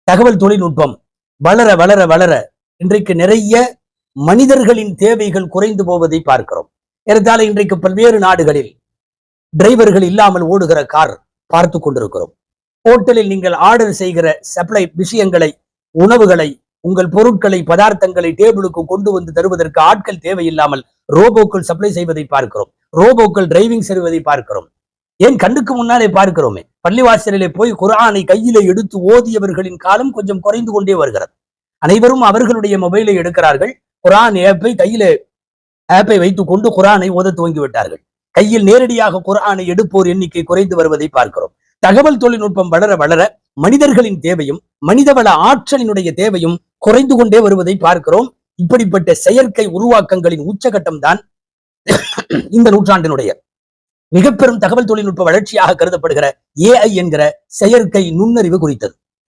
தகவல் தொழில்நுட்பம் வளர வளர வளர இன்றைக்கு நிறைய மனிதர்களின் தேவைகள் குறைந்து போவதை பார்க்கிறோம். ஏறத்தாழ இன்றைக்கு பல்வேறு நாடுகளில் டிரைவர்கள் இல்லாமல் ஓடுகிற கார் பார்த்து கொண்டிருக்கிறோம். ஹோட்டலில் நீங்கள் ஆர்டர் செய்கிற சப்ளை விஷயங்களை, உணவுகளை, உங்கள் பொருட்களை, பதார்த்தங்களை டேபிளுக்கு கொண்டு வந்து தருவதற்கு ஆட்கள் தேவையில்லாமல் ரோபோக்கள் சப்ளை செய்வதை பார்க்கிறோம். ரோபோக்கள் டிரைவிங் செய்வதை பார்க்கிறோம். ஏன் கண்ணுக்கு முன்னாலே பார்க்கிறோமே. பள்ளிவாசலிலே போய் குர்ஆனை கையிலே எடுத்து ஓதியவர்களின் காலம் கொஞ்சம் குறைந்து கொண்டே வருகிறது. அனைவரும் அவர்களுடைய மொபைலை எடுக்கிறார்கள். குர்ஆன் ஆப்பை வைத்துக் கொண்டு குர்ஆனை ஓத துவங்கி விட்டார்கள். கையில் நேரடியாக குர்ஆனை எடுப்போர் எண்ணிக்கை குறைந்து வருவதை பார்க்கிறோம். தகவல் தொழில்நுட்பம் வளர வளர மனிதர்களின் தேவையும் மனிதவள ஆற்றலினுடைய தேவையும் குறைந்து கொண்டே வருவதை பார்க்கிறோம். இப்படிப்பட்ட செயற்கை உருவாக்கங்களின் உச்சகட்டம் தான் இந்த நூற்றாண்டினுடைய மிக பெரும் தகவல் தொழில்நுட்ப வளர்ச்சியாக கருதப்படுகிற AI என்கிற செயற்கை நுண்ணறிவு குறித்தது.